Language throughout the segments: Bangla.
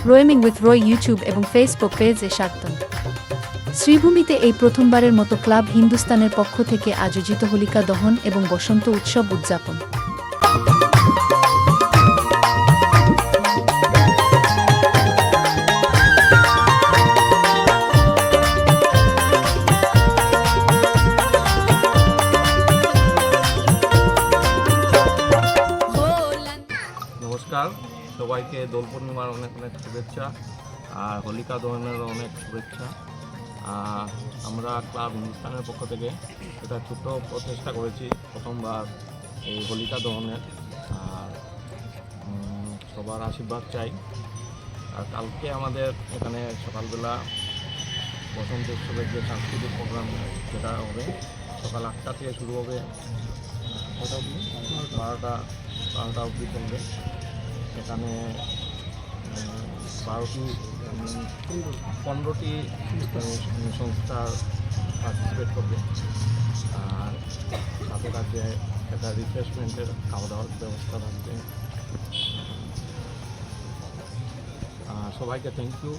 রোয়েমিং উইথ রয় ইউটিউব এবং ফেসবুক পেজে স্বাগতম। শ্রীভূমিতে এই প্রথমবারের মতো ক্লাব হিন্দুস্তানের পক্ষ থেকে আয়োজিত হোলিকা দহন এবং বসন্ত উৎসব উদযাপন। নমস্কার, সবাইকে দোল পূর্ণিমার অনেক অনেক শুভেচ্ছা আর হোলিকা দহনের অনেক শুভেচ্ছা। আমরা ক্লাব হিন্দুস্তানের পক্ষ থেকে একটা ছোট্ট প্রচেষ্টা করেছি প্রথমবার এই হোলিকা দহনের, আর সবার আশীর্বাদ চাই। আর কালকে আমাদের এখানে সকালবেলা বসন্ত উৎসবের যে সাংস্কৃতিক প্রোগ্রাম সেটা হবে সকাল 8টা থেকে শুরু হবে, 12টা অবধি চলবে। সেখানে 15টি সংস্থা পার্টিসিপেট করবে, আর সাথে সাথে একটা রিফ্রেশমেন্টের খাওয়া দাওয়ার ব্যবস্থা থাকবে। সবাইকে থ্যাংক ইউ,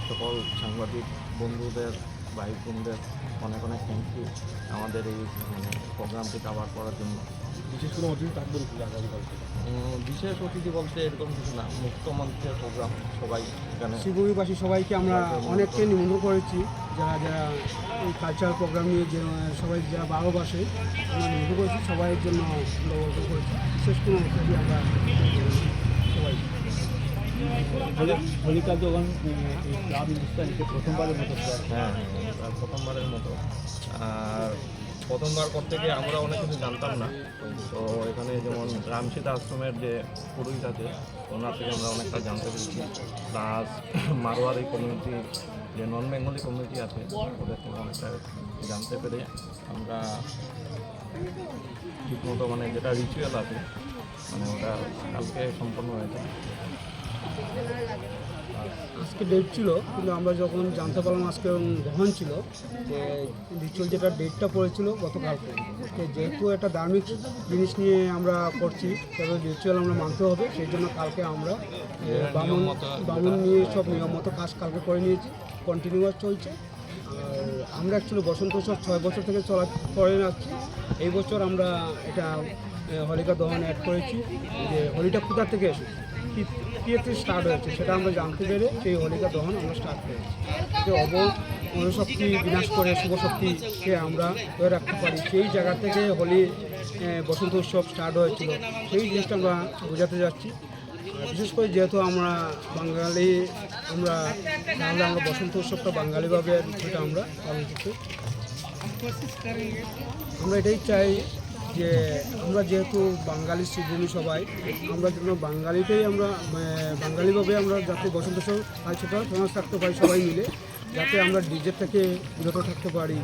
সকল সাংবাদিক বন্ধুদের ভাই বোনদের অনেক অনেক থ্যাংক ইউ আমাদের এই প্রোগ্রামটি কভার করার জন্য। বিশেষ কোনো অতিথি থাকবেন কি আগামীকালকে? বিশেষ অতিথি বলতে এরকম কিছু না, মুক্ত মঞ্চের প্রোগ্রাম। সবাই এখানে শ্রীভূমিবাসী সবাইকে আমরা অনেককে নিমন্ত্রণ করেছি, যারা যারা এই কালচারাল প্রোগ্রাম নিয়ে যে সবাই যারা ভালোবাসে আমরা নিমন্ত্রণ করেছি, সবাইয়ের জন্য আমরা করেছি। বিশেষ কোনো অতিথি আমরা সবাই হোলিকা দহন ক্লাব হিন্দুস্তানকে প্রথমবারের মতো। হ্যাঁ, প্রথমবারের মতো। আর প্রথমবার করতে গিয়ে আমরা অনেক কিছু জানতাম না, তো এখানে যেমন রামসীতা আশ্রমের যে পুরোহিত আছে ওনার থেকে আমরা অনেকটা জানতে পেরেছি, প্লাস মারোয়ারি কমিউনিটি যে নন বেঙ্গলি কমিউনিটি আছে ওদের থেকে অনেকটা জানতে পেরে আমরা ঠিকমতো যেটা রিচুয়াল আছে ওটা কালকে সম্পন্ন হয়েছে। আজকে ডেট ছিল, কিন্তু আমরা যখন জানতে পারলাম আজকে দহন ছিল, যে রিচুয়াল যেটা ডেটটা পড়েছিল গতকালকে, যেহেতু একটা ধার্মিক জিনিস নিয়ে আমরা করছি তবে রিচুয়াল আমরা মানতে হবে, সেই জন্য কালকে আমরা বামুন নিয়ে সব নিয়ম মতো কাজ কালকে করে নিয়েছি, কন্টিনিউয়াস চলছে। আর আমরা অ্যাকচুয়ালি বসন্ত উৎসব 6 বছর থেকে করে যাচ্ছি। এই বছর আমরা এটা হোলিকা দহন অ্যাড করেছি, যে হোলিটা কোথা থেকে এসেছে, কীতে স্টার্ট হয়েছে সেটা আমরা জানতে পেরে সেই হোলিকা দহন আমরা স্টার্ট করেছি, যে অণুশক্তি বিনাশ করে শুভ শক্তিকে আমরা ধরে রাখতে পারি। সেই জায়গা থেকে হোলি বসন্ত উৎসব স্টার্ট হয়েছিল, সেই জিনিসটা আমরা বোঝাতে যাচ্ছি। বিশেষ করে যেহেতু আমরা বাঙালি, তাহলে আমরা বসন্ত উৎসবটা বাঙালিভাবে সেটা আমরা পালন করতে আমরা এটাই চাই, যে আমরা যেহেতু বাঙালি শ্রীভূমি সবাই, আমরা যেন বাঙালিতেই আমরা বাঙালিভাবে আমরা যাতে বসন্ত উৎসব কালচারটা ফেমাস থাকতে পারি সবাই মিলে, যাতে আমরা ডিজে থেকে বিরত থাকতে পারি।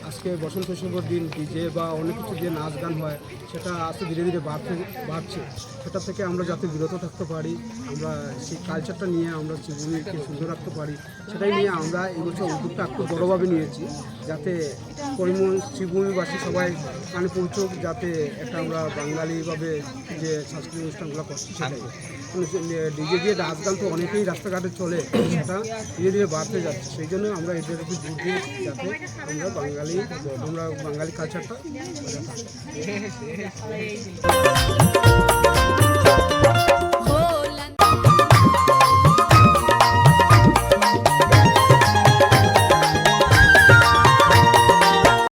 আজকে বসন্ত উৎসবের দিন ডিজে বা অনেক কিছু যে নাচ গান হয় সেটা আস্তে ধীরে ধীরে বাড়ছে, সেটা থেকে আমরা যাতে বিরত থাকতে পারি, আমরা সেই কালচারটা নিয়ে আমরা শ্রীভূমিকে সুন্দর রাখতে পারি, সেটাই নিয়ে আমরা এই বছর উদ্যোগটা একটু বড়োভাবে নিয়েছি, যাতে শ্রীভূমিবাসী সবাই কানে পৌঁছুক, যাতে একটা আমরা বাঙালিভাবে যে সাংস্কৃতিক অনুষ্ঠানগুলো করছি সেটাই। ডিজে দিয়ে নাচ গান তো অনেকেই রাস্তাঘাটে চলে, সেটা ধীরে ধীরে বাড়তে যাচ্ছে, সেই জন্য আমরা এদের একটু জোর দিই, যাতে আমরা বাঙালি কালচারটা